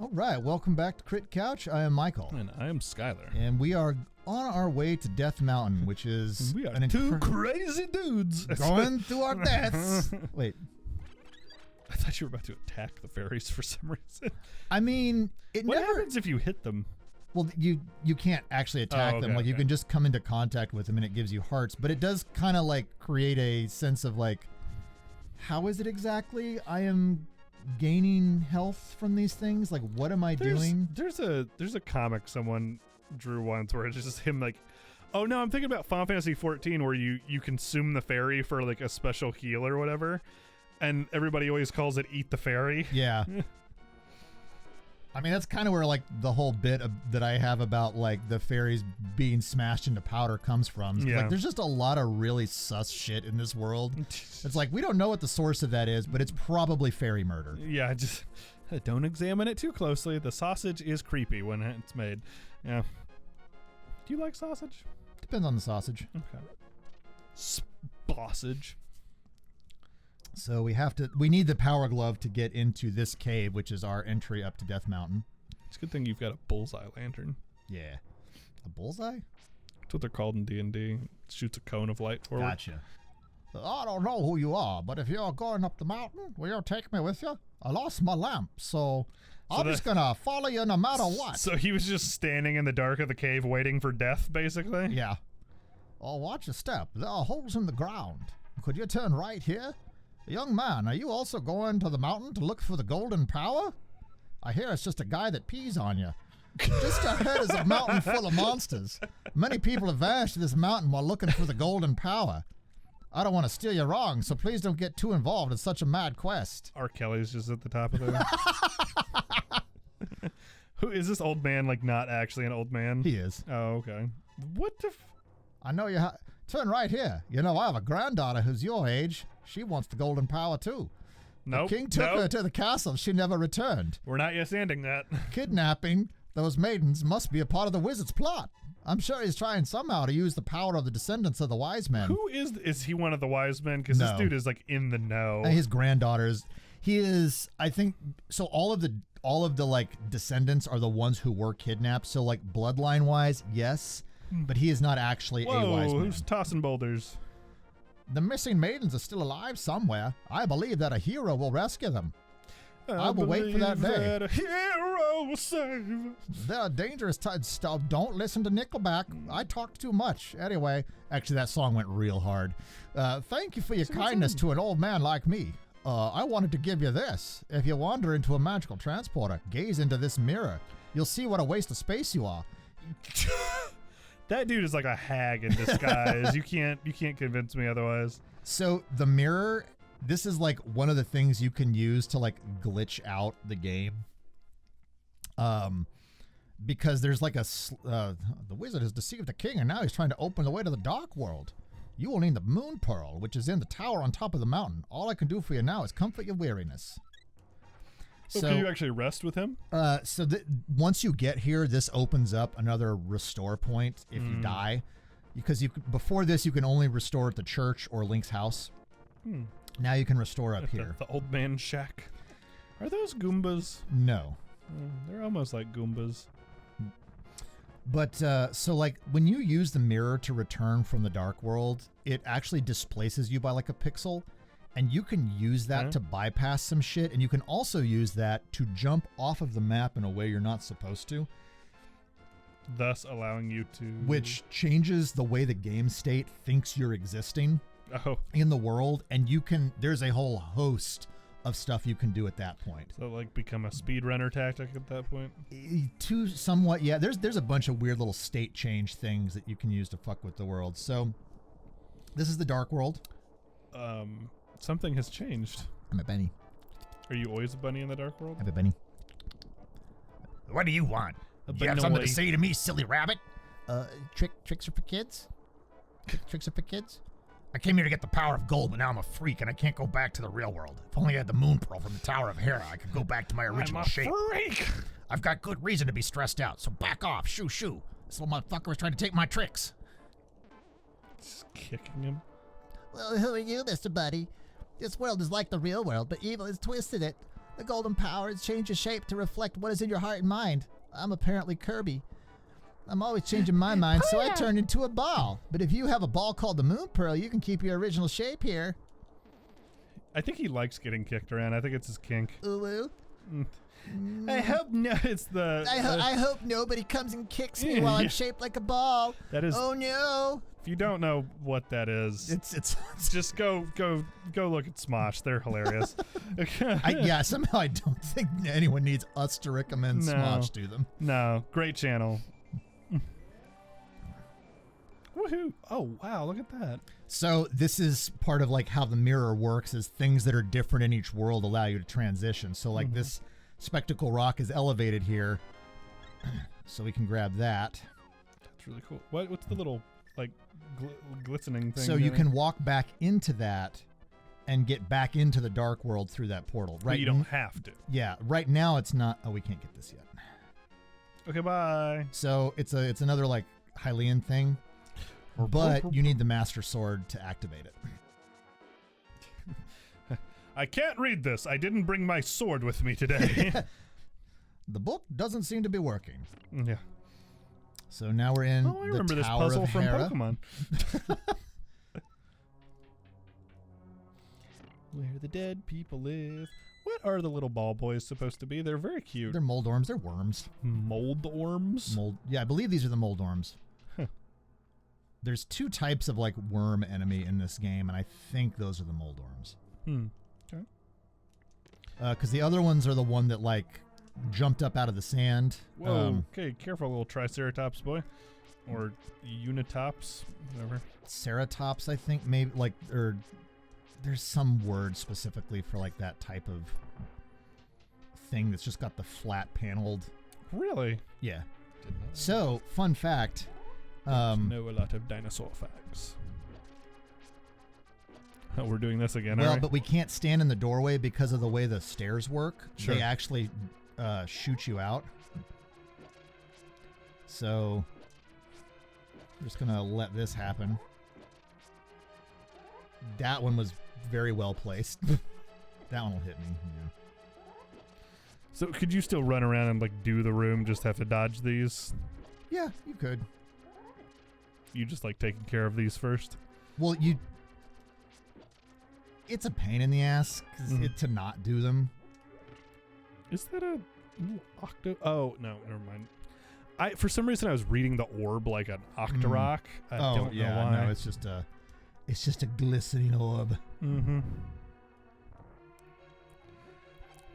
All right, welcome back to Crit Couch. I am Michael. And I am Skylar. And we are on our way to Death Mountain, which is... We are two crazy dudes. Going through our deaths. Wait. I thought you were about to attack the fairies for some reason. I mean, what happens if you hit them? Well, you can't actually attack them. Like, you can just come into contact with them and it gives you hearts. But it does kind of, like, create a sense of, like, how is it exactly I am gaining health from these things? Like, what am I doing? There's a comic someone drew once where it's just him like, oh no, I'm thinking about Final Fantasy 14 where you consume the fairy for like a special heal or whatever, and everybody always calls it eat the fairy. Yeah. I mean, that's kind of where like the whole bit that I have about like the fairies being smashed into powder comes from. Yeah. Like, there's just a lot of really sus shit in this world. It's like, we don't know what the source of that is, but it's probably fairy murder. Yeah, just don't examine it too closely. The sausage is creepy when it's made. Yeah. Do you like sausage? Depends on the sausage. Okay. Sausage. So we need the power glove to get into this cave, which is our entry up to Death Mountain. It's a good thing you've got a bullseye lantern. Yeah. A bullseye? That's what they're called in D&D. It shoots a cone of light forward. Gotcha. I don't know who you are, but if you're going up the mountain, will you take me with you? I lost my lamp, so I'm just gonna follow you no matter what. So he was just standing in the dark of the cave waiting for death, basically? Yeah. Oh, watch your step. There are holes in the ground. Could you turn right here? Young man, are you also going to the mountain to look for the golden power? I hear it's just a guy that pees on you. Just ahead is a mountain full of monsters. Many people have vanished to this mountain while looking for the golden power. I don't want to steer you wrong, so please don't get too involved in such a mad quest. R. Kelly's just at the top of there. Who is this old man? Like, not actually an old man? He is. Oh, okay. What the I know you turn right here. You know, I have a granddaughter who's your age. She wants the golden power, too. Nope. The king took her to the castle. She never returned. We're not yes ending that. Kidnapping those maidens must be a part of the wizard's plot. I'm sure he's trying somehow to use the power of the descendants of the wise men. Who is he one of the wise men? Because this dude is like in the know. And his granddaughters. He is, I think, so all of the like descendants are the ones who were kidnapped. So like bloodline wise, yes, but he is not actually a wise man. Who's tossing boulders? The missing maidens are still alive somewhere. I believe that a hero will rescue them. I will wait for that day. That a hero will save. There are dangerous stuff. Don't listen to Nickelback. I talked too much. Anyway, actually, that song went real hard. Thank you for your kindness to an old man like me. I wanted to give you this. If you wander into a magical transporter, gaze into this mirror. You'll see what a waste of space you are. That dude is like a hag in disguise. You can't convince me otherwise. So the mirror, this is like one of the things you can use to like glitch out the game. Because there's like the wizard has deceived the king and now he's trying to open the way to the dark world. You will need the moon pearl, which is in the tower on top of the mountain. All I can do for you now is comfort your weariness. So can you actually rest with him? Once you get here, this opens up another restore point if you die. Because before this, you can only restore at the church or Link's house. Now you can restore up here. The old man's shack. Are those Goombas? No. They're almost like Goombas. But, so like, when you use the mirror to return from the dark world, it actually displaces you by like a pixel. And you can use that to bypass some shit, and you can also use that to jump off of the map in a way you're not supposed to. Thus allowing you to... Which changes the way the game state thinks you're existing in the world, and there's a whole host of stuff you can do at that point. So like become a speedrunner tactic at that point? Somewhat, yeah. There's a bunch of weird little state change things that you can use to fuck with the world. So this is the dark world. Something has changed. I'm a bunny. Are you always a bunny in the dark world? I'm a bunny. What do you want? You have something to say to me, silly rabbit? Tricks are for kids? Tricks are for kids? I came here to get the power of gold, but now I'm a freak and I can't go back to the real world. If only I had the moon pearl from the Tower of Hera, I could go back to my original shape. I'm a freak! I've got good reason to be stressed out, so back off, shoo. This little motherfucker was trying to take my tricks. Just kicking him. Well, who are you, Mr. Buddy? This world is like the real world, but evil has twisted it. The golden power has changed its shape to reflect what is in your heart and mind. I'm apparently Kirby. I'm always changing my mind, so I turned into a ball. But if you have a ball called the Moon Pearl, you can keep your original shape here. I think he likes getting kicked around. I think it's his kink. Ooh. I hope no. It's the. I hope nobody comes and kicks me while I'm shaped like a ball. That is. Oh no! If you don't know what that is, it's just go look at Smosh. They're hilarious. Somehow I don't think anyone needs us to recommend Smosh to them. No, great channel. Woohoo! Oh wow, look at that. So this is part of like how the mirror works, is things that are different in each world allow you to transition. So like this spectacle rock is elevated here, so we can grab that. That's really cool. What's the little like glistening thing? So you can walk back into that and get back into the dark world through that portal. Right? But you don't have to. Yeah. Right now it's not. Oh, we can't get this yet. Okay, bye. So it's another like Hylian thing. But you need the Master Sword to activate it. I can't read this. I didn't bring my sword with me today. The book doesn't seem to be working. Yeah. So now we're in I remember the this Tower puzzle of from Hera. Pokemon. Where the dead people live. What are the little ball boys supposed to be? They're very cute. They're Moldorms. They're worms. Moldorms? Yeah, I believe these are the Moldorms. There's two types of like worm enemy in this game, and I think those are the Moldorms. Okay. Because the other ones are the one that like jumped up out of the sand. Whoa. Okay, careful, little Triceratops boy, or Unitops, whatever. Ceratops, I think, maybe like, or there's some word specifically for like that type of thing that's just got the flat paneled. Really? Yeah. So, fun fact. Know a lot of dinosaur facts. Oh, we're doing this again. Well, but we can't stand in the doorway because of the way the stairs work. Sure. They actually shoot you out. So we're just gonna let this happen. That one was very well placed. That one will hit me. Yeah. So could you still run around and like do the room? Just have to dodge these. Yeah, you could. You just like taking care of these first? Well, it's a pain in the ass to not do them. Is that a little octo? Oh, no, never mind. For some reason I was reading the orb like an Octorok. I don't know why. No, it's just a glistening orb. Mm-hmm.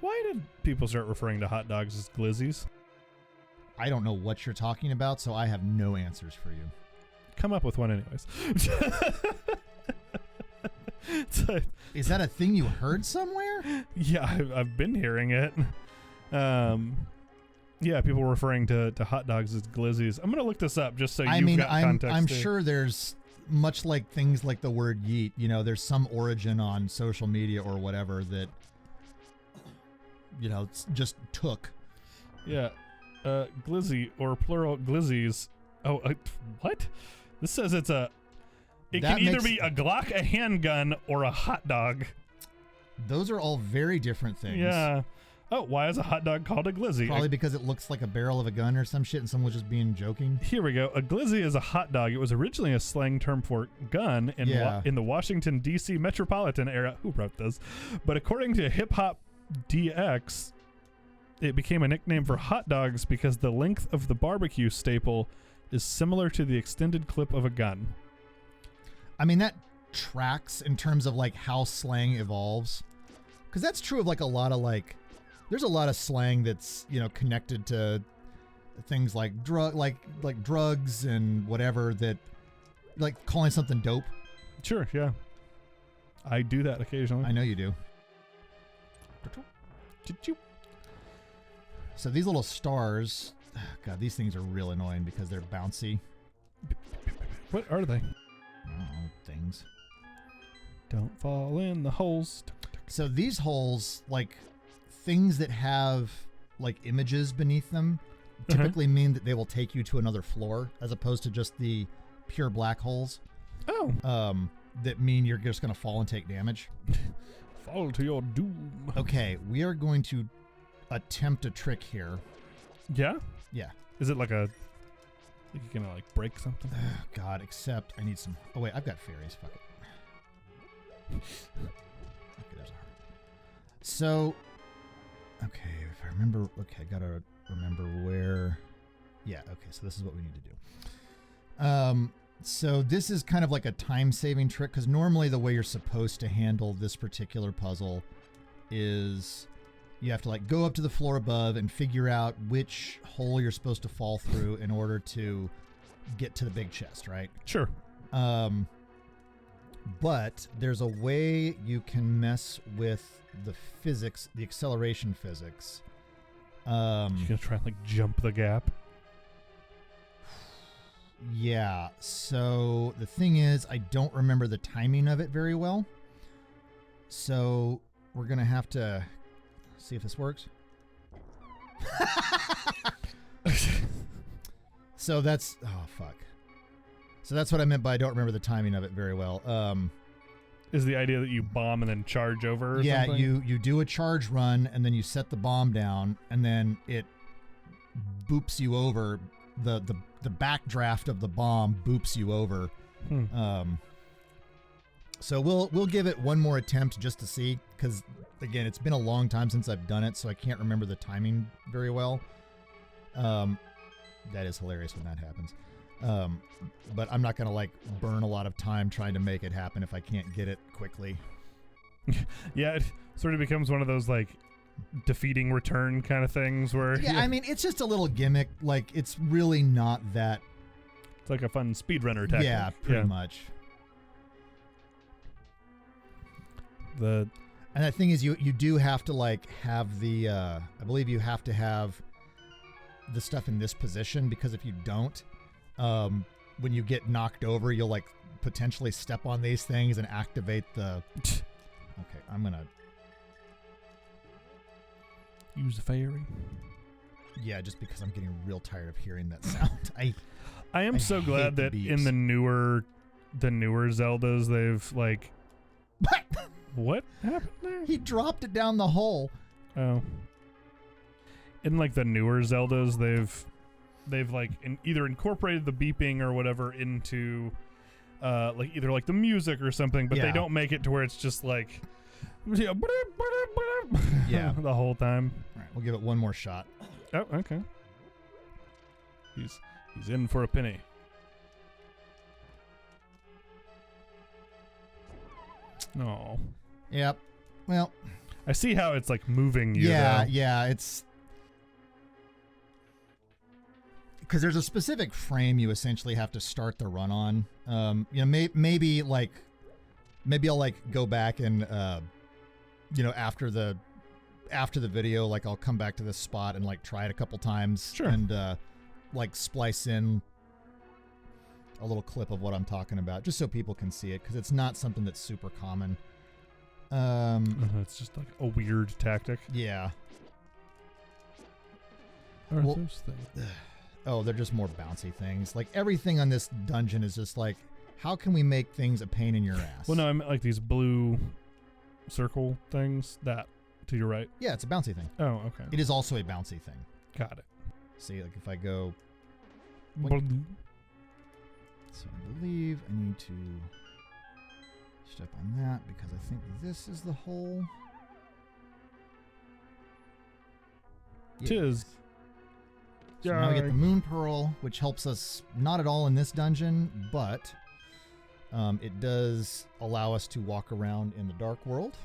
Why did people start referring to hot dogs as glizzies? I don't know what you're talking about, so I have no answers for you. Come up with one anyways. Is that a thing you heard somewhere? Yeah, I've been hearing it. Yeah, people referring to hot dogs as glizzies. I'm gonna look this up just so you've got context. I'm sure there's, much like things like the word yeet, you know, there's some origin on social media or whatever that, you know, just took. Yeah, glizzy or plural glizzies. Oh, what? This says it can either be a Glock, a handgun, or a hot dog. Those are all very different things. Yeah. Oh, why is a hot dog called a glizzy? Probably because it looks like a barrel of a gun or some shit and someone was just being joking. Here we go. A glizzy is a hot dog. It was originally a slang term for gun in the Washington, D.C. metropolitan area. Who wrote this? But according to Hip Hop DX, it became a nickname for hot dogs because the length of the barbecue staple is similar to the extended clip of a gun. I mean, that tracks in terms of like how slang evolves, because that's true of like a lot of like, there's a lot of slang that's, you know, connected to things like drugs and whatever, that like calling something dope. Sure, yeah, I do that occasionally. I know you do. So these little stars, God, these things are real annoying because they're bouncy. What are they? I don't know, things. Don't fall in the holes. So these holes, like things that have like images beneath them, typically mean that they will take you to another floor, as opposed to just the pure black holes. Oh. That mean you're just gonna fall and take damage. Fall to your doom. Okay, we are going to attempt a trick here. Yeah? Yeah. Is it like a... Like you're gonna, like, break something? Oh, God, except I need some... Oh, wait, I've got fairies. Fuck it. Okay, there's a heart. So... Okay, if I remember... Okay, I gotta remember where... Yeah, okay, so this is what we need to do. So this is kind of like a time-saving trick, because normally the way you're supposed to handle this particular puzzle is you have to like go up to the floor above and figure out which hole you're supposed to fall through in order to get to the big chest, right? Sure. But there's a way you can mess with the physics, the acceleration physics. You're gonna try and like jump the gap? Yeah, so the thing is, I don't remember the timing of it very well. So we're going to have to see if this works. So that's... Oh, fuck. So that's what I meant by I don't remember the timing of it very well. Is the idea that you bomb and then charge over or yeah, something? you do a charge run, and then you set the bomb down, and then it boops you over. The backdraft of the bomb boops you over. So we'll give it one more attempt just to see, because again, it's been a long time since I've done it, so I can't remember the timing very well. That is hilarious when that happens. But I'm not gonna like burn a lot of time trying to make it happen if I can't get it quickly. Yeah, it sort of becomes one of those like defeating return kind of things where Yeah, I mean, it's just a little gimmick. Like, it's really not that... It's like a fun speedrunner tactic. Yeah, pretty much. And the thing is, you do have to, like, have the... I believe you have to have the stuff in this position, because if you don't, when you get knocked over, you'll, like, potentially step on these things and activate the... Okay, I'm gonna... Use the fairy. Yeah, just because I'm getting real tired of hearing that sound. I am so glad that in the newer Zeldas they've like what happened there? He dropped it down the hole. Oh. In like the newer Zeldas they've like either incorporated the beeping or whatever into like either like the music or something, but they don't make it to where it's just like yeah, the whole time. All right, we'll give it one more shot. Oh, okay. He's in for a penny. Oh. Yep. Well, I see how it's like moving you. Yeah, though. yeah. It's because there's a specific frame you essentially have to start the run on. You know, maybe I'll like go back and you know, after the video, like I'll come back to this spot and like try it a couple times. Sure. And like splice in a little clip of what I'm talking about, just so people can see it, because it's not something that's super common. It's just like a weird tactic. Yeah. Well, oh, they're just more bouncy things. Like everything on this dungeon is just like, how can we make things a pain in your ass? Well, no, I meant like these blue circle things that to your right. Yeah, it's a bouncy thing. Oh, okay. It is also a bouncy thing. Got it. See, like if I go... Blah. So I believe I need to step on that because I think this is the hole. Tis. So now we get the moon pearl, which helps us not at all in this dungeon, but it does allow us to walk around in the dark world.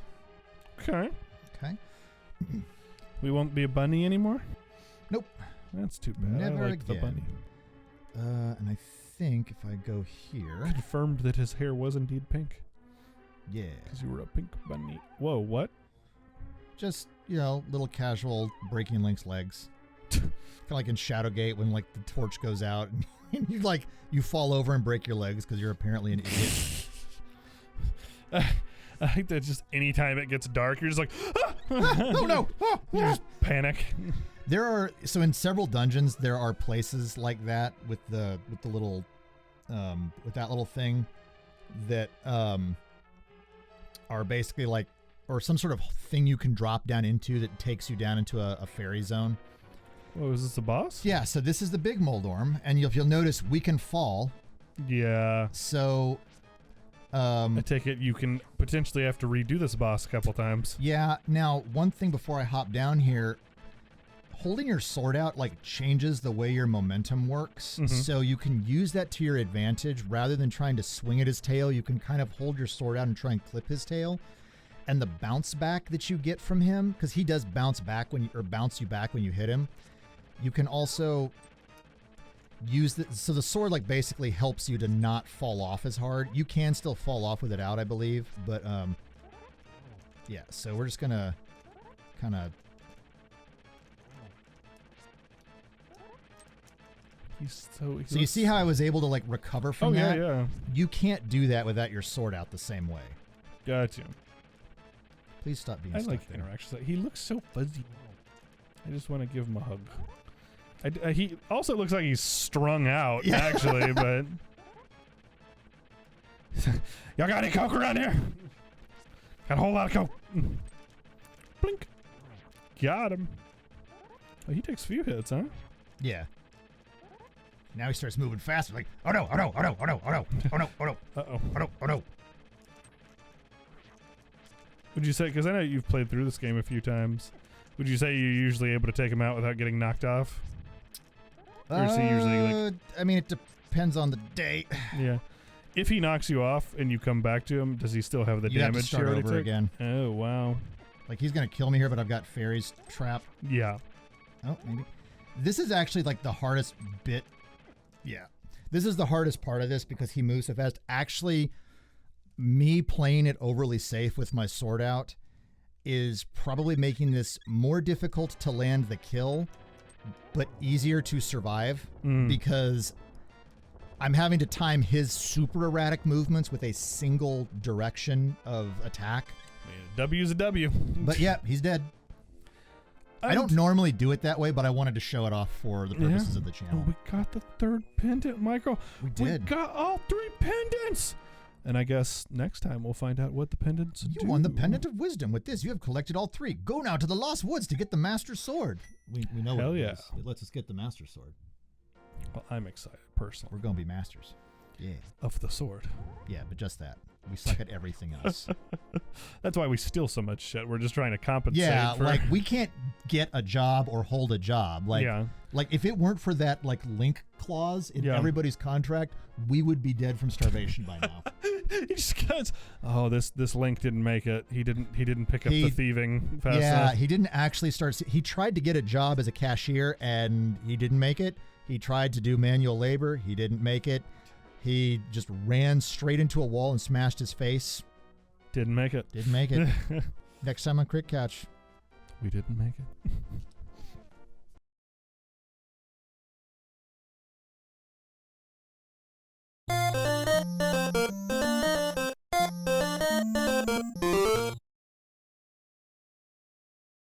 Okay. Okay. We won't be a bunny anymore? Nope. That's too bad. Never I like the bunny. And I think if I go here... Confirmed that his hair was indeed pink. Yeah. Because you were a pink bunny. Whoa, what? Just, you know, little casual breaking Link's legs. Kind of like in Shadowgate when, like, the torch goes out and you fall over and break your legs because you're apparently an idiot. I think that just anytime it gets dark, you're just like, oh no! You just panic. There are, so in several dungeons, there are places like that with the little, with that little thing that are basically like or some sort of thing you can drop down into that takes you down into a fairy zone. Oh, is this the boss? Yeah, so this is the big Moldorm, and if you'll notice, we can fall. Yeah. So, I take it you can potentially have to redo this boss a couple times. Yeah, now, one thing before I hop down here, holding your sword out, like, changes the way your momentum works, so you can use that to your advantage. Rather than trying to swing at his tail, you can kind of hold your sword out and try and clip his tail. And the bounce back that you get from him, because he does bounce back bounce you back when you hit him, you can also use so the sword like basically helps you to not fall off as hard. You can still fall off with it out, I believe, but yeah, so we're just gonna kind of so you see how I was able to like recover from that? Yeah. You can't do that without your sword out the same way. Gotcha. Please stop being I stuck like there. interactions. He looks so fuzzy. I just want to give him a hug. He also looks like he's strung out, actually, but... Y'all got any coke around here? Got a whole lot of coke. Blink. Got him. Oh, he takes a few hits, huh? Yeah. Now he starts moving faster, like, oh no, oh no, oh no, oh no, oh no, oh no, oh no, Uh-oh. oh no, oh no. Would you say, because I know you've played through this game a few times, would you say you're usually able to take him out without getting knocked off? Or is he usually like... I mean, it depends on the day. Yeah. If he knocks you off and you come back to him, does he still have the You damage have to start you already over took? again. Oh, wow. Like, he's going to kill me here, but I've got fairies trapped. Yeah. Oh, maybe. This is actually, like, the hardest bit. Yeah. This is the hardest part of this because he moves so fast. Actually, me playing it overly safe with my sword out is probably making this more difficult to land the kill, but easier to survive because I'm having to time his super erratic movements with a single direction of attack. A W's a W. But yeah, he's dead. I don't normally do it that way, but I wanted to show it off for the purposes of the channel. Oh, we got the third pendant, Michael. We did. We got all 3 pendants. And I guess next time we'll find out what the pendants do. You won the Pendant of Wisdom. With this, you have collected all 3. Go now to the Lost Woods to get the Master Sword. We know Hell what it yeah. is. It lets us get the Master Sword. Well, I'm excited, personally. We're going to be masters. Yeah. Of the sword. Yeah, but just that. We suck at everything else. That's why we steal so much shit. We're just trying to compensate. Yeah, for... like we can't get a job or hold a job. Like, like if it weren't for that like link clause in everybody's contract, we would be dead from starvation by now. He just goes, oh, this Link didn't make it. He didn't pick up the thieving fast enough. He didn't actually start. He tried to get a job as a cashier and he didn't make it. He tried to do manual labor. He didn't make it. He just ran straight into a wall and smashed his face. Didn't make it. Didn't make it. Next time on Crick Catch. We didn't make it.